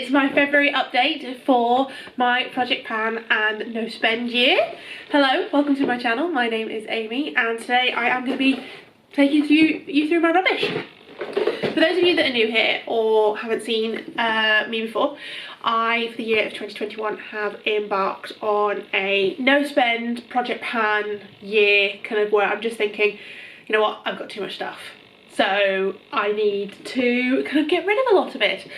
It's my February update for my Project Pan and No Spend year. Hello, welcome to my channel. My name is Amy and today I am going to be taking you through my rubbish. For those of you that are new here or haven't seen me before, I, for the year of 2021, have embarked on a no spend Project Pan year, kind of where I'm just thinking, you know what, I've got too much stuff. So I need to kind of get rid of a lot of it.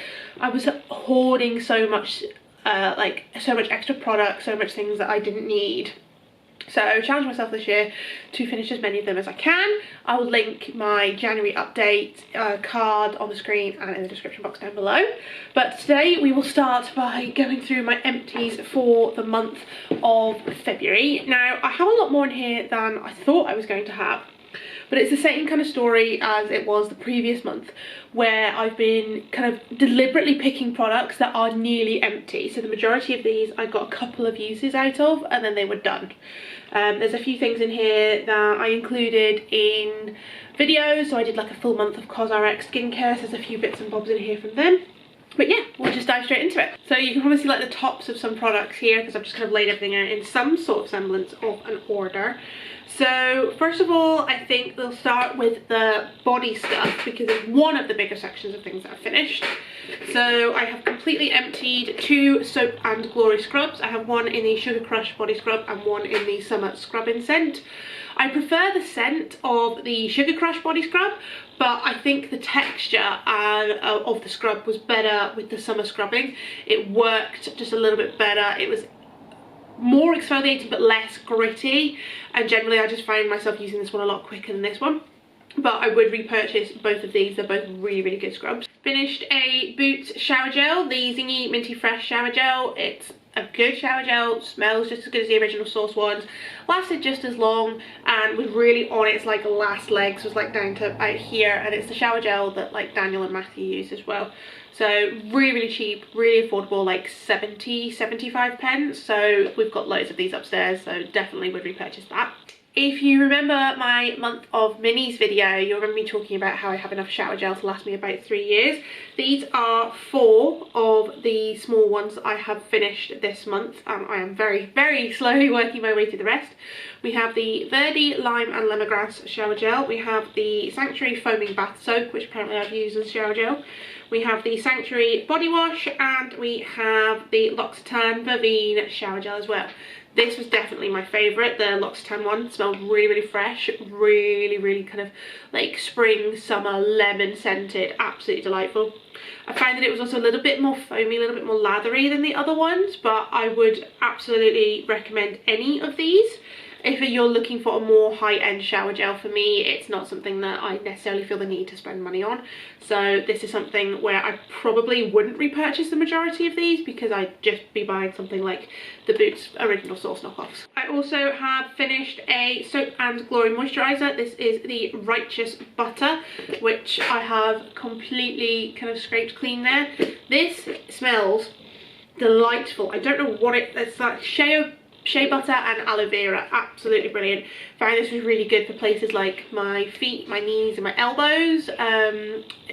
I was hoarding so much, so much extra product, so much things that I didn't need. So I challenged myself this year to finish as many of them as I can. I will link my January update card on the screen and in the description box down below. But today we will start by going through my empties for the month of February. Now I have a lot more in here than I thought I was going to have. But it's the same kind of story as it was the previous month, where I've been kind of deliberately picking products that are nearly empty. So the majority of these I got a couple of uses out of and then they were done. There's a few things in here that I included in videos. So I did like a full month of CosRx skincare, so there's a few bits and bobs in here from them. But yeah, we'll just dive straight into it. So you can probably see like the tops of some products here because I've just kind of laid everything out in some sort of semblance of an order. So first of all, I think we'll start with the body stuff because it's one of the bigger sections of things that I've finished. So I have completely emptied 2 Soap and Glory scrubs. I have one in the Sugar Crush body scrub and one in the Summer Scrubbing scent. I prefer the scent of the Sugar Crush body scrub, but I think the texture of the scrub was better with the Summer Scrubbing. It worked just a little bit better. It was more exfoliating but less gritty, and generally I just find myself using this one a lot quicker than this one. But I would repurchase both of these. They're both really good scrubs. Finished a Boots shower gel, the Zingy Minty Fresh shower gel. It's a good shower gel, smells just as good as the original Source ones, lasted just as long, and was really on its like last legs, was like down to out here, and it's the shower gel that like Daniel and Matthew use as well. So really cheap, really affordable, like 75 pence. So we've got loads of these upstairs, so definitely would repurchase that. If you remember my month of minis video, you'll remember me talking about how I have enough shower gel to last me about 3 years. These are 4 of the small ones that I have finished this month. I am very slowly working my way through the rest. We have the Verdi Lime and Lemongrass shower gel. We have the Sanctuary Foaming Bath Soap, which apparently I've used as shower gel. We have the Sanctuary Body Wash, and we have the L'Occitane Verveine shower gel as well. This was definitely my favourite. The L'Occitane one smelled really fresh, really kind of like spring, summer, lemon scented, absolutely delightful. I found that it was also a little bit more foamy, a little bit more lathery than the other ones, but I would absolutely recommend any of these. If you're looking for a more high-end shower gel, for me, it's not something that I necessarily feel the need to spend money on. So this is something where I probably wouldn't repurchase the majority of these because I'd just be buying something like the Boots Original Source knockoffs. I also have finished a Soap and Glory moisturiser. This is the Righteous Butter, which I have completely kind of scraped clean there. This smells delightful. I don't know what it's like shea butter and aloe vera, absolutely brilliant. Found this was really good for places like my feet, my knees and my elbows,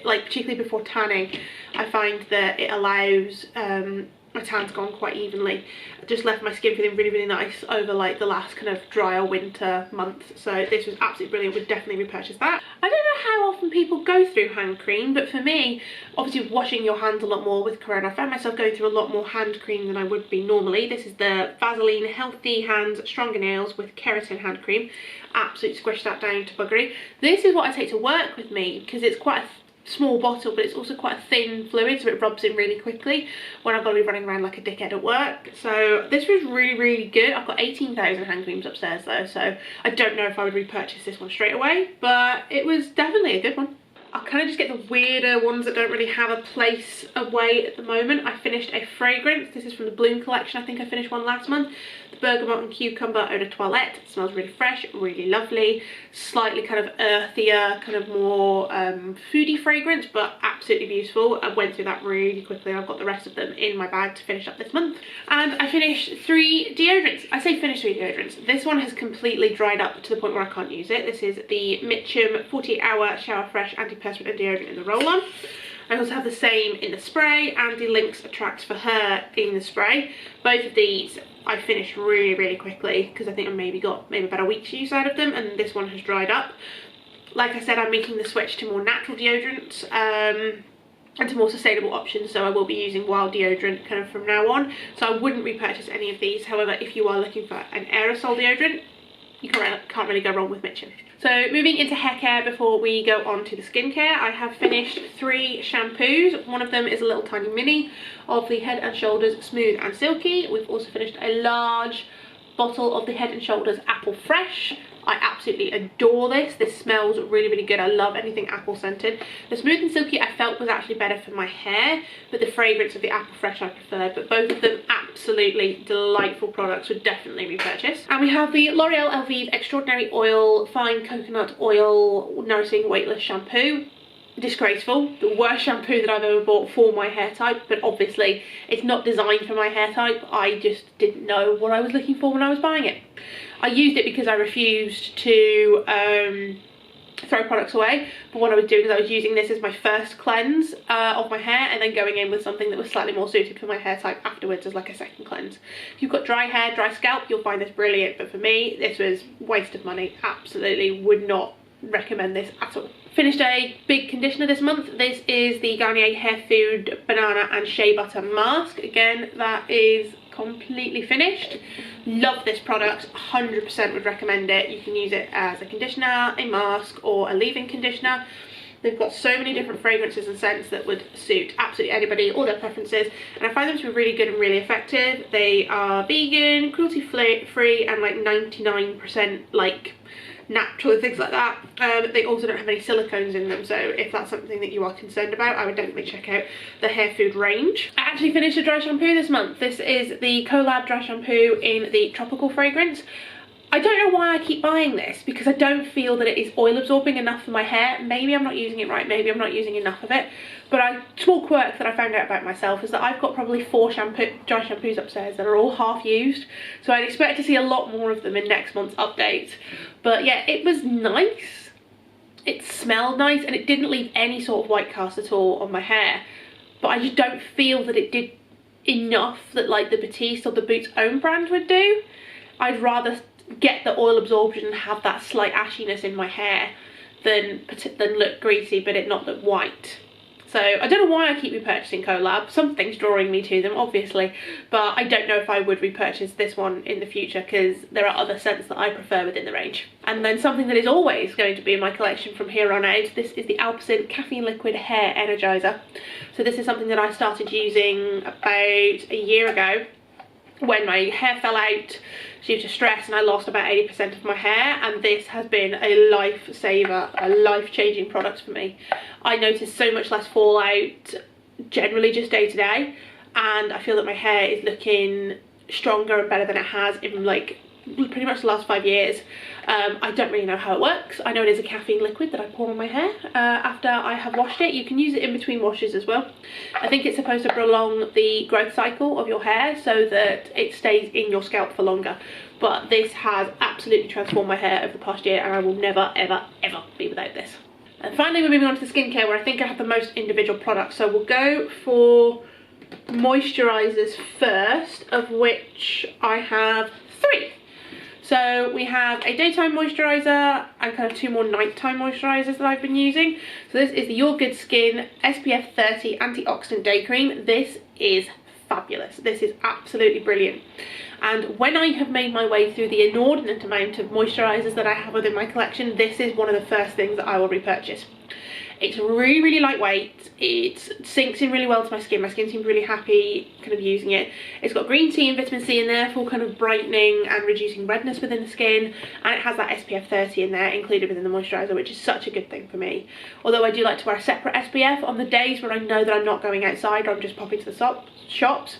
like particularly before tanning. I find that it allows my tan to go on quite evenly. It just left my skin feeling really nice over like the last kind of drier winter months. So this was absolutely brilliant, would definitely repurchase that. I don't know how often people go through hand cream, but for me, obviously washing your hands a lot more with Corona, I found myself going through a lot more hand cream than I would be normally. This is the Vaseline Healthy Hands Stronger Nails with Keratin hand cream. Absolutely squished that down to buggery. This is what I take to work with me because it's quite a small bottle, but it's also quite a thin fluid, so it rubs in really quickly when I've got to be running around like a dickhead at work. So this was really good. I've got 18,000 hand creams upstairs though, so I don't know if I would repurchase this one straight away, but it was definitely a good one. I'll kind of just get the weirder ones that don't really have a place away at the moment. I finished a fragrance. This is from the Bloom collection. I think I finished one last month. The Bergamot and Cucumber Eau de Toilette. It smells really fresh, really lovely. Slightly kind of earthier, kind of more foodie fragrance, but absolutely beautiful. I went through that really quickly. I've got the rest of them in my bag to finish up this month. And I finished 3 deodorants. I say finished 3 deodorants. This one has completely dried up to the point where I can't use it. This is the Mitchum 48 Hour Shower Fresh Antiperspirant and Deodorant in the roll-on. I also have the same in the spray and the Lynx Attract for Her in the spray. Both of these I finished really quickly because I think I maybe got about a week's use out of them, and this one has dried up. Like I said, I'm making the switch to more natural deodorants and to more sustainable options, so I will be using wild deodorant kind of from now on. So I wouldn't repurchase any of these. However, if you are looking for an aerosol deodorant, you can't really go wrong with Mitchin. So moving into hair care before we go on to the skincare, I have finished 3 shampoos. One of them is a little tiny mini of the Head & Shoulders Smooth and Silky. We've also finished a large bottle of the Head & Shoulders Apple Fresh. I absolutely adore this. This smells really good. I love anything apple scented. The Smooth and Silky I felt was actually better for my hair, but the fragrance of the Apple Fresh I preferred. But both of them absolutely delightful products, would definitely repurchase. And we have the L'Oreal Elvive Extraordinary Oil Fine Coconut Oil Nourishing Weightless Shampoo. Disgraceful, the worst shampoo that I've ever bought for my hair type, but obviously it's not designed for my hair type. I just didn't know what I was looking for when I was buying it. I used it because I refused to throw products away, but what I was doing is I was using this as my first cleanse of my hair, and then going in with something that was slightly more suited for my hair type afterwards as like a second cleanse. If you've got dry hair, dry scalp, you'll find this brilliant, but for me this was waste of money. Absolutely would not recommend this at all. Finished a big conditioner this month. This is the Garnier Hair Food Banana and Shea Butter Mask. Again, that is completely finished. Love this product, 100% would recommend it. You can use it as a conditioner, a mask, or a leave-in conditioner. They've got so many different fragrances and scents that would suit absolutely anybody, all their preferences, and I find them to be really good and really effective. They are vegan, cruelty-free, and like 99% like natural and things like that. They also don't have any silicones in them, so if that's something that you are concerned about, I would definitely check out the Hair Food range. I actually finished a dry shampoo this month. This is the Collab dry shampoo in the tropical fragrance. I don't know why I keep buying this, because I don't feel that it is oil absorbing enough for my hair. Maybe I'm not using it right, maybe I'm not using enough of it, but a small quirk that I found out about myself is that I've got probably 4 dry shampoos upstairs that are all half used, so I'd expect to see a lot more of them in next month's updates. But yeah, it was nice, it smelled nice, and it didn't leave any sort of white cast at all on my hair, but I just don't feel that it did enough that like the Batiste or the Boots own brand would do. I'd rather get the oil absorption and have that slight ashiness in my hair than look greasy but it not look white. So I don't know why I keep repurchasing Collab. Something's drawing me to them, obviously, but I don't know if I would repurchase this one in the future because there are other scents that I prefer within the range. And then something that is always going to be in my collection from here on out, this is the Alpecin Caffeine Liquid Hair Energizer. So this is something that I started using about a year ago when my hair fell out due to stress and I lost about 80% of my hair, and this has been a lifesaver, a life-changing product for me. I noticed so much less fallout generally just day to day, and I feel that my hair is looking stronger and better than it has in like pretty much the last 5 years. I don't really know how it works. I know it is a caffeine liquid that I pour on my hair after I have washed it. You can use it in between washes as well. I think it's supposed to prolong the growth cycle of your hair so that it stays in your scalp for longer. But this has absolutely transformed my hair over the past year, and I will never ever be without this. And finally we're moving on to the skincare, where I think I have the most individual products. So we'll go for moisturisers first, of which I have 3. So we have a daytime moisturiser and kind of 2 more nighttime moisturisers that I've been using. So this is the Your Good Skin SPF 30 Antioxidant Day Cream. This is fabulous. This is absolutely brilliant. And when I have made my way through the inordinate amount of moisturisers that I have within my collection, this is one of the first things that I will repurchase. It's really lightweight, it sinks in really well to my skin. My skin seems really happy kind of using it. It's got green tea and vitamin C in there for kind of brightening and reducing redness within the skin, and it has that SPF 30 in there included within the moisturiser, which is such a good thing for me. Although I do like to wear a separate SPF on the days when I know that I'm not going outside or I'm just popping to the shops.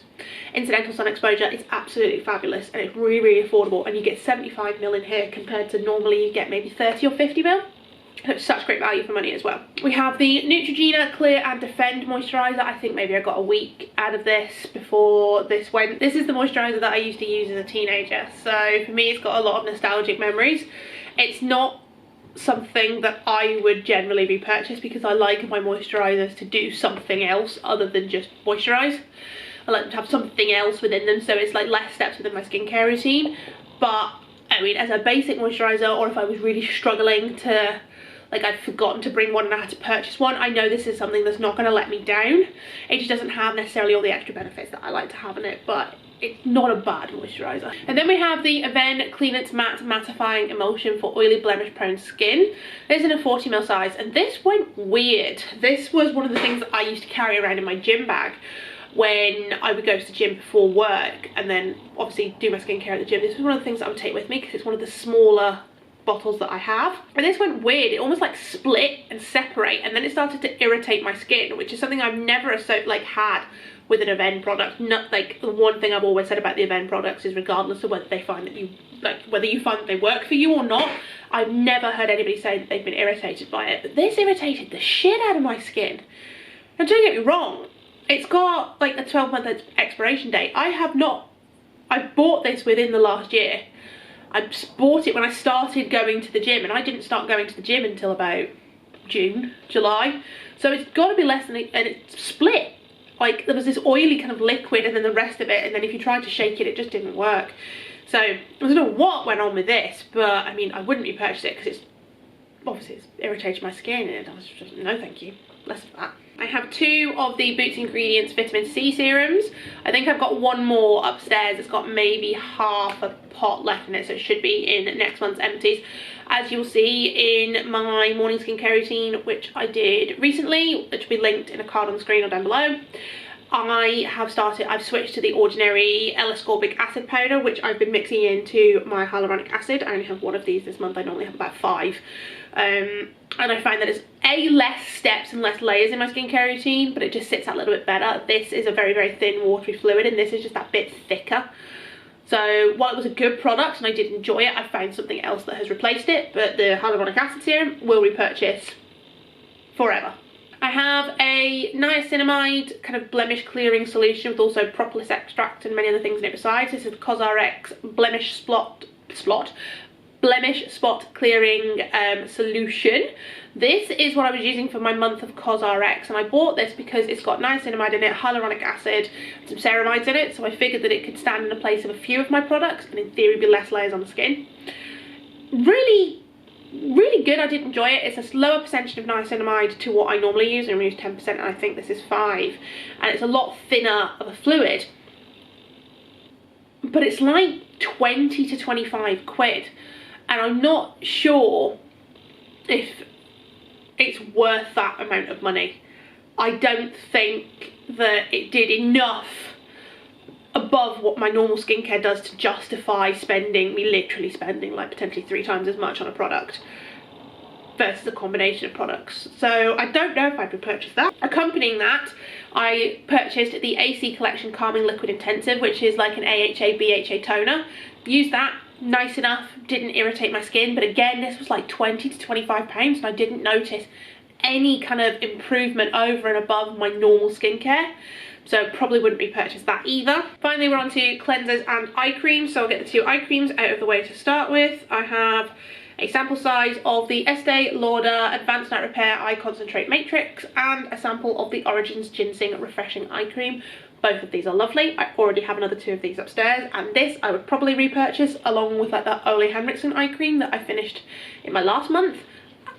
Incidental sun exposure is absolutely fabulous, and it's really affordable, and you get 75ml in here compared to normally you get maybe 30 or 50ml. It's such great value for money as well. We have the Neutrogena Clear and Defend Moisturiser. I think maybe I got a week out of this before this went. This is the moisturiser that I used to use as a teenager, so for me it's got a lot of nostalgic memories. It's not something that I would generally repurchase because I like my moisturisers to do something else other than just moisturise. I like them to have something else within them, so it's like less steps within my skincare routine. But I mean, as a basic moisturiser, or if I was really struggling to, like I'd forgotten to bring one and I had to purchase one, I know this is something that's not going to let me down. It just doesn't have necessarily all the extra benefits that I like to have in it, but it's not a bad moisturiser. And then we have the Avène Clean It Matte Mattifying Emulsion for oily blemish prone skin. This is in a 40ml size, and this went weird. This was one of the things that I used to carry around in my gym bag when I would go to the gym before work and then obviously do my skincare at the gym. This was one of the things that I would take with me because it's one of the smaller bottles that I have. And this went weird. It almost like split and separate, and then it started to irritate my skin, which is something I've never had with an Avène product. Not like, the one thing I've always said about the Avène products is regardless of whether they find that you like, whether you find that they work for you or not, I've never heard anybody say that they've been irritated by it. But this irritated the shit out of my skin. And don't get me wrong, it's got like a 12-month expiration date. I bought this within the last year. I bought it when I started going to the gym, and I didn't start going to the gym until about June, July. So it's got to be less than and it's split. Like, there was this oily kind of liquid and then the rest of it, and then if you tried to shake it, it just didn't work. So I don't know what went on with this, but I mean, I wouldn't repurchase it because it's irritated my skin, and I was just, no thank you, less of that. I have 2 of the Boots Ingredients Vitamin C serums. I think I've got one more upstairs. It's got maybe half a pot left in it, so it should be in next month's Empties. As you'll see in my morning skincare routine, which I did recently, which will be linked in a card on the screen or down below, I've switched to the ordinary L-ascorbic acid powder, which I've been mixing into my hyaluronic acid. I only have 1 of these this month. I normally have about 5. And I find that it's less steps and less layers in my skincare routine, but it just sits out a little bit better. This is a very, very thin watery fluid, and this is just that bit thicker. So while it was a good product and I did enjoy it, I found something else that has replaced it, but the hyaluronic acid serum will repurchase forever. I have a niacinamide kind of blemish clearing solution with also propolis extract and many other things in it besides. This is the CosRx blemish spot clearing solution. This is what I was using for my month of CosRx, and I bought this because it's got niacinamide in it, hyaluronic acid, and some ceramides in it, so I figured that it could stand in the place of a few of my products and in theory be less layers on the skin. Really good. I did enjoy it. It's a lower percentage of niacinamide to what I normally use. I use 10% and I think this is 5, and it's a lot thinner of a fluid, but it's like 20 to 25 quid, and I'm not sure if it's worth that amount of money. I don't think that it did enough above what my normal skincare does to justify literally spending like potentially 3 times as much on a product versus a combination of products. So I don't know if I'd repurchase that. Accompanying that, I purchased the AC Collection Calming Liquid Intensive, which is like an AHA BHA toner. Used that, nice enough, didn't irritate my skin, but again, this was like 20 to 25 pounds, and I didn't notice any kind of improvement over and above my normal skincare, so probably wouldn't repurchase that either. Finally, we're on to cleansers and eye creams, so I'll get the 2 eye creams out of the way to start with. I have a sample size of the Estee Lauder Advanced Night Repair Eye Concentrate Matrix and a sample of the Origins Ginseng Refreshing Eye Cream. Both of these are lovely. I already have another 2 of these upstairs, and this I would probably repurchase along with like that Ole Henriksen eye cream that I finished in my last month.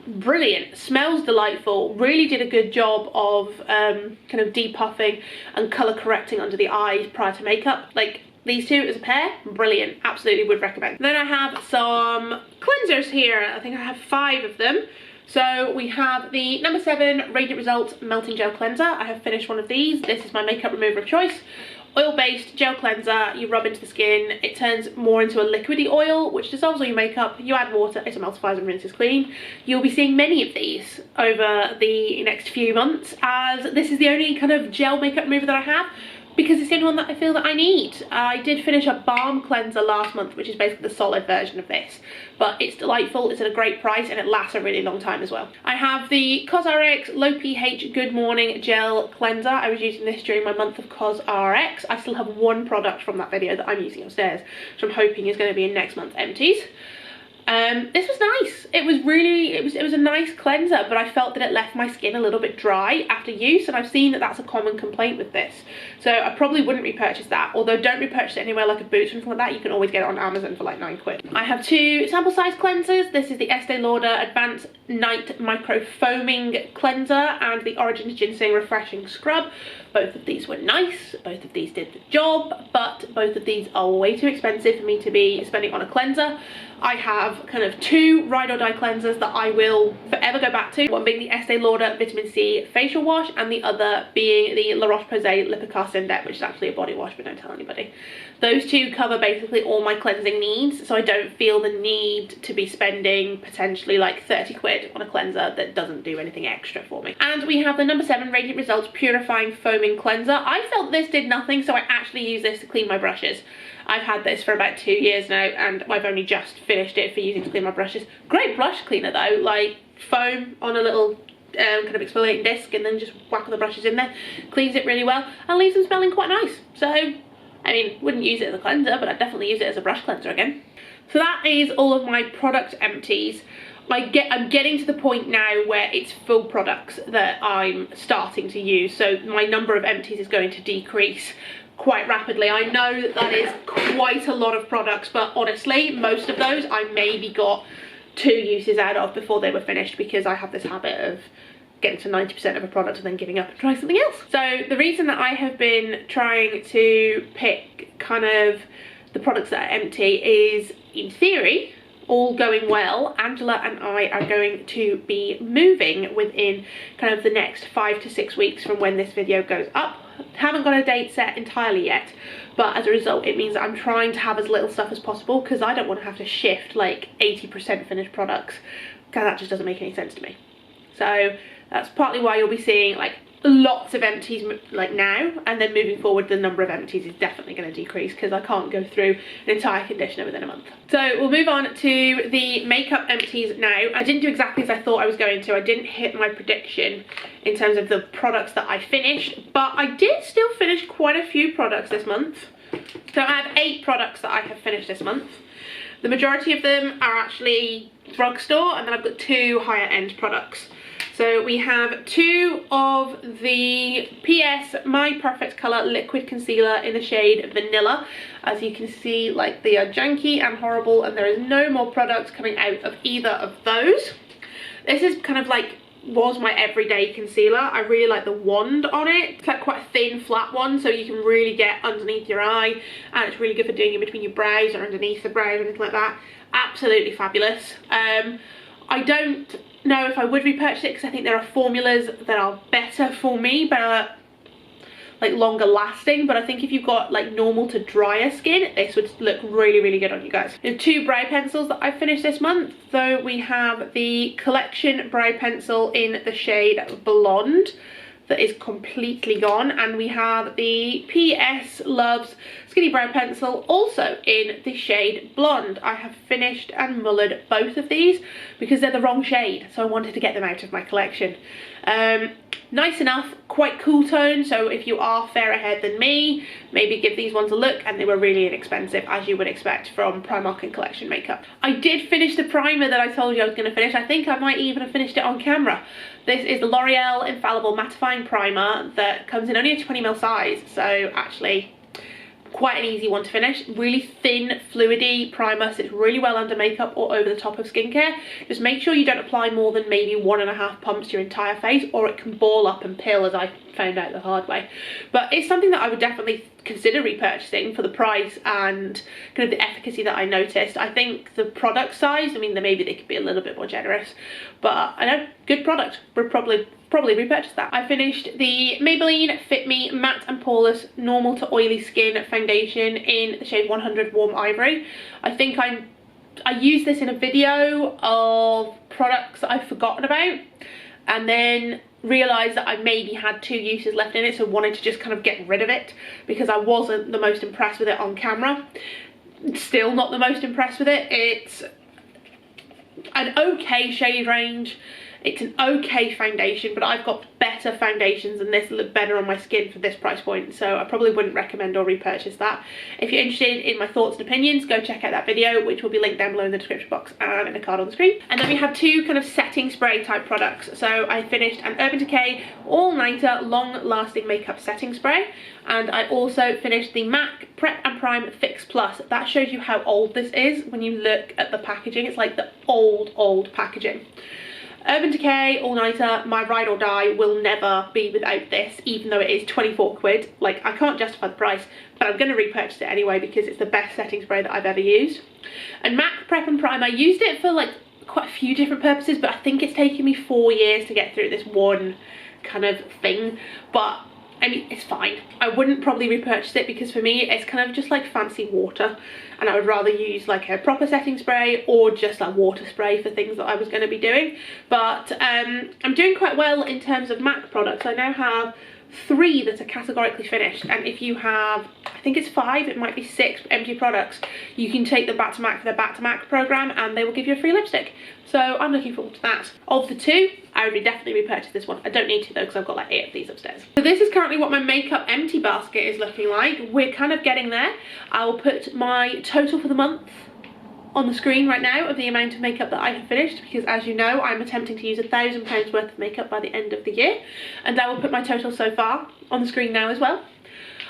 Brilliant, smells delightful, really did a good job of kind of depuffing and colour correcting under the eyes prior to makeup. Like, these 2 as a pair, brilliant, absolutely would recommend. Then I have some cleansers here. I think I have 5 of them. So we have the number 7 Radiant Results Melting Gel Cleanser. I have finished one of these. This is my makeup remover of choice. Oil-based gel cleanser, you rub into the skin, it turns more into a liquidy oil which dissolves all your makeup, you add water, it emulsifies and rinses clean. You'll be seeing many of these over the next few months, as this is the only kind of gel makeup remover that I have, because it's the only one that I feel that I need. I did finish a balm cleanser last month, which is basically the solid version of this, but it's delightful, it's at a great price, and it lasts a really long time as well. I have the CosRx Low pH Good Morning Gel Cleanser. I was using this during my month of CosRx. I still have 1 product from that video that I'm using upstairs, which I'm hoping is going to be in next month's Empties. This was nice. It was a nice cleanser, but I felt that it left my skin a little bit dry after use, and I've seen that that's a common complaint with this. So I probably wouldn't repurchase that, although don't repurchase it anywhere like a Boots or something like that. You can always get it on Amazon for like £9. I have 2 sample size cleansers. This is the Estee Lauder Advanced Night Micro Foaming Cleanser and the Origins Ginseng Refreshing Scrub. Both of these were nice, both of these did the job, but both of these are way too expensive for me to be spending on a cleanser. I have kind of 2 ride or die cleansers that I will forever go back to. One being the Estee Lauder Vitamin C Facial Wash, and the other being the La Roche-Posay Lipicast Index, which is actually a body wash, but don't tell anybody. Those 2 cover basically all my cleansing needs, so I don't feel the need to be spending potentially like 30 quid on a cleanser that doesn't do anything extra for me. And we have the number 7 Radiant Results Purifying Foaming Cleanser. I felt this did nothing, so I actually use this to clean my brushes. I've had this for about 2 years now, and I've only just finished it for using to clean my brushes. Great brush cleaner though, like foam on a little kind of exfoliating disc, and then just whack all the brushes in there. Cleans it really well and leaves them smelling quite nice. So, I mean, wouldn't use it as a cleanser, but I'd definitely use it as a brush cleanser again. So that is all of my product empties. I'm getting to the point now where it's full products that I'm starting to use, so my number of empties is going to decrease quite rapidly. I know that that is quite a lot of products, but honestly, most of those I maybe got 2 uses out of before they were finished, because I have this habit of getting to 90% of a product and then giving up and trying something else. So the reason that I have been trying to pick kind of the products that are empty is, in theory, all going well, Angela and I are going to be moving within kind of the next 5 to 6 weeks from when this video goes up. Haven't got a date set entirely yet, but as a result it means that I'm trying to have as little stuff as possible, because I don't want to have to shift like 80% finished products, because that just doesn't make any sense to me. So that's partly why you'll be seeing like lots of empties like now, and then moving forward the number of empties is definitely going to decrease, because I can't go through an entire conditioner within a month. So we'll move on to the makeup empties now. I didn't do exactly as I thought I was going to. I didn't hit my prediction in terms of the products that I finished, but I did still finish quite a few products this month. So I have 8 products that I have finished this month. The majority of them are actually drugstore, and then I've got 2 higher end products. So we have 2 of the PS My Perfect Colour Liquid Concealer in the shade Vanilla. As you can see, like, they are janky and horrible, and there is no more products coming out of either of those. This is kind of like, was my everyday concealer. I really like the wand on it. It's like quite a thin, flat one, so you can really get underneath your eye, and it's really good for doing in between your brows or underneath the brows or anything like that. Absolutely fabulous. I don't know if I would repurchase it, because I think there are formulas that are better for me, better, like longer lasting, but I think if you've got like normal to drier skin, this would look really, really good on you guys. We have 2 brow pencils that I finished this month. So we have the Collection brow pencil in the shade Blonde that is completely gone, and we have the PS Loves Skinny Brow Pencil also in the shade Blonde. I have finished and mullered both of these because they're the wrong shade, so I wanted to get them out of my collection. Nice enough, quite cool tone, so if you are fairer haired than me, maybe give these ones a look, and they were really inexpensive, as you would expect from Primark and Collection makeup. I did finish the primer that I told you I was going to finish. I think I might even have finished it on camera. This is the L'Oreal Infallible Mattifying Primer that comes in only a 20ml size, so actually quite an easy one to finish. Really thin, fluidy primer, sits really well under makeup or over the top of skincare. Just make sure you don't apply more than maybe 1.5 pumps to your entire face, or it can ball up and pill, as I found out the hard way. But it's something that I would definitely consider repurchasing for the price and kind of the efficacy that I noticed. I think the product size, I mean, maybe they could be a little bit more generous, but I know, good product. We'll probably repurchase that. I finished the Maybelline Fit Me Matte and Poreless Normal to Oily Skin Foundation in the shade 100 Warm Ivory. I think I used this in a video of products that I've forgotten about, and then realised that I maybe had 2 uses left in it, so wanted to just kind of get rid of it because I wasn't the most impressed with it on camera. Still not the most impressed with it. It's an okay shade range. It's an okay foundation, but I've got better foundations and this look better on my skin for this price point, so I probably wouldn't recommend or repurchase that. If you're interested in my thoughts and opinions, go check out that video, which will be linked down below in the description box and in a card on the screen. And then we have two kind of setting spray type products. So I finished an Urban Decay All Nighter Long Lasting Makeup Setting Spray, and I also finished the MAC Prep and Prime Fix Plus. That shows you how old this is when you look at the packaging. It's like the old packaging. Urban Decay All Nighter, my ride or die, will never be without this, even though it is 24 quid. Like, I can't justify the price, but I'm going to repurchase it anyway because it's the best setting spray that I've ever used. And MAC Prep and Prime, I used it for like quite a few different purposes, but I think it's taken me 4 years to get through this one kind of thing. But I mean, it's fine. I wouldn't probably repurchase it because for me it's kind of just like fancy water, and I would rather use like a proper setting spray or just a water spray for things that I was going to be doing. But I'm doing quite well in terms of MAC products. I now have 3 that are categorically finished, and if you have, I think it's 5, it might be 6 empty products, you can take them back to MAC for their back to MAC program and they will give you a free lipstick. So I'm looking forward to that. Of the 2, I would definitely repurchase this one. I don't need to though because I've got like 8 of these upstairs. So this is currently what my makeup empty basket is looking like. We're kind of getting there. I will put my total for the month on the screen right now of the amount of makeup that I have finished, because as you know, I'm attempting to use £1,000 worth of makeup by the end of the year, and I will put my total so far on the screen now as well.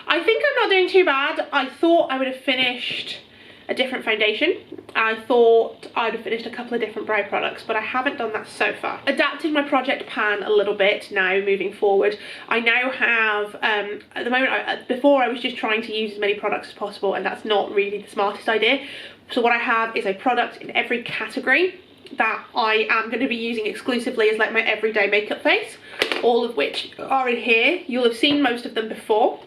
I think I'm not doing too bad. I thought I would have finished a different foundation. I thought I'd have finished a couple of different brow products, but I haven't done that so far. Adapting my project pan a little bit now moving forward. I now have, at the moment, before I was just trying to use as many products as possible, and that's not really the smartest idea. So what I have is a product in every category that I am going to be using exclusively as like my everyday makeup face, all of which are in here. You'll have seen most of them before,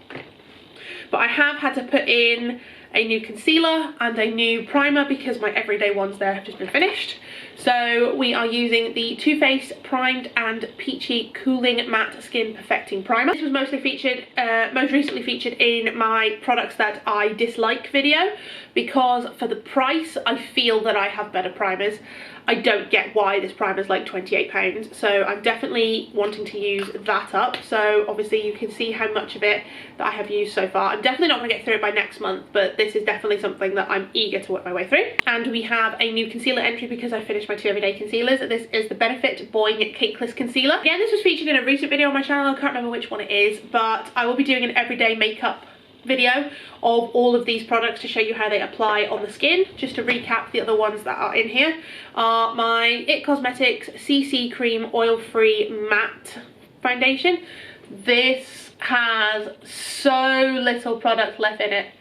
but I have had to put in a new concealer and a new primer because my everyday ones there have just been finished. So we are using the Too Faced Primed and Peachy Cooling Matte Skin Perfecting Primer. This was most recently featured in my products that I dislike video, because for the price I feel that I have better primers. I don't get why this primer is like £28, so I'm definitely wanting to use that up. So obviously you can see how much of it that I have used so far. I'm definitely not going to get through it by next month, but this is definitely something that I'm eager to work my way through. And we have a new concealer entry because I finished my 2 everyday concealers. This is the Benefit Boing Cakeless Concealer. Again, this was featured in a recent video on my channel. I can't remember which one it is, but I will be doing an everyday makeup video of all of these products to show you how they apply on the skin. Just to recap, the other ones that are in here are my IT Cosmetics CC Cream Oil Free Matte Foundation. This has so little product left in it.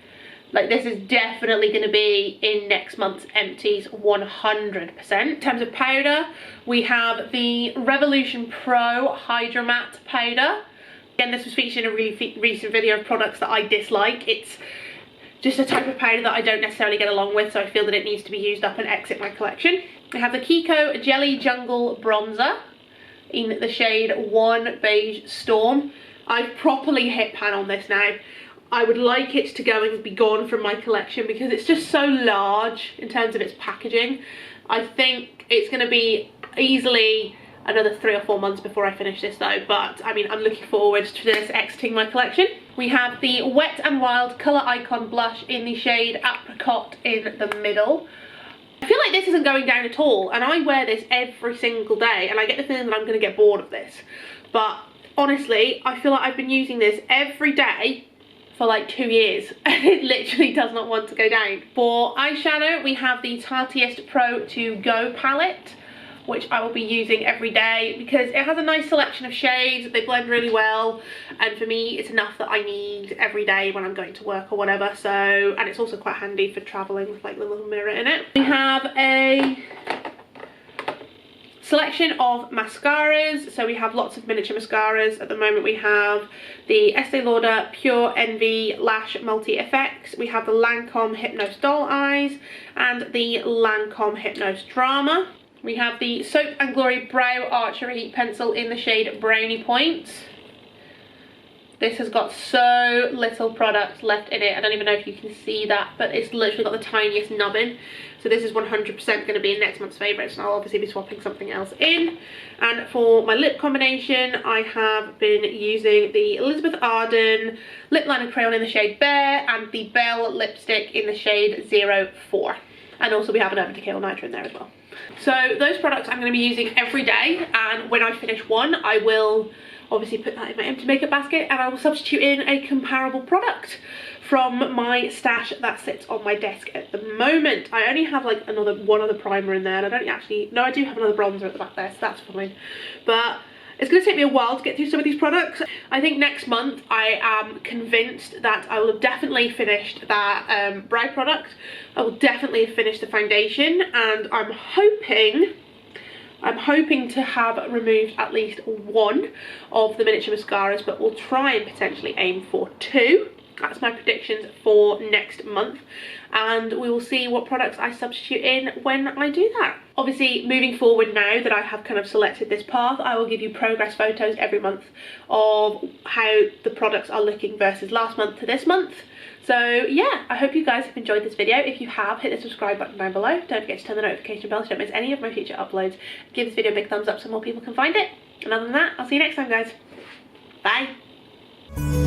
Like, this is definitely going to be in next month's empties 100%. In terms of powder, we have the Revolution Pro Hydra Matte Powder. Again, this was featured in a really recent video of products that I dislike. It's just a type of powder that I don't necessarily get along with, so I feel that it needs to be used up and exit my collection. I have the Kiko Jelly Jungle Bronzer in the shade 1 Beige Storm. I've properly hit pan on this now. I would like it to go and be gone from my collection because it's just so large in terms of its packaging. I think it's going to be easily another 3 or 4 months before I finish this though, but I mean, I'm looking forward to this exiting my collection. We have the Wet n Wild Colour Icon Blush in the shade Apricot in the middle. I feel like this isn't going down at all, and I wear this every single day, and I get the feeling that I'm going to get bored of this. But honestly, I feel like I've been using this every day for like 2 years, and it literally does not want to go down. For eyeshadow, we have the Tartiest Pro 2 Go palette, which I will be using every day because it has a nice selection of shades. They blend really well, and for me it's enough that I need every day when I'm going to work or whatever. So, and it's also quite handy for traveling with like the little mirror in it. We have a selection of mascaras. So we have lots of miniature mascaras. At the moment we have the Estee Lauder Pure Envy Lash Multi Effects. We have the Lancome Hypnose Doll Eyes and the Lancome Hypnose Drama. We have the Soap and Glory Brow Archery Pencil in the shade Brownie Points. This has got so little product left in it. I don't even know if you can see that, but it's literally got the tiniest nubbin. So this is 100% going to be next month's favourites, and I'll obviously be swapping something else in. And for my lip combination, I have been using the Elizabeth Arden lip liner crayon in the shade Bear and the Belle lipstick in the shade 04. And also we have an Urban Decay All Nighter in there as well. So those products I'm going to be using every day, and when I finish one, I will obviously put that in my empty makeup basket, and I will substitute in a comparable product from my stash that sits on my desk at the moment. I only have like one other primer in there, and I don't actually, no, I do have another bronzer at the back there, so that's fine. But it's going to take me a while to get through some of these products. I think next month I am convinced that I will have definitely finished that brow product. I will definitely have finished the foundation, and I'm hoping to have removed at least one of the miniature mascaras, but we'll try and potentially aim for 2. That's my predictions for next month, and we will see what products I substitute in when I do that. Obviously, moving forward, now that I have kind of selected this path, I will give you progress photos every month of how the products are looking versus last month to this month. So yeah, I hope you guys have enjoyed this video. If you have, hit the subscribe button down below. Don't forget to turn the notification bell so you don't miss any of my future uploads. Give this video a big thumbs up so more people can find it. And other than that, I'll see you next time, guys. Bye. Bye.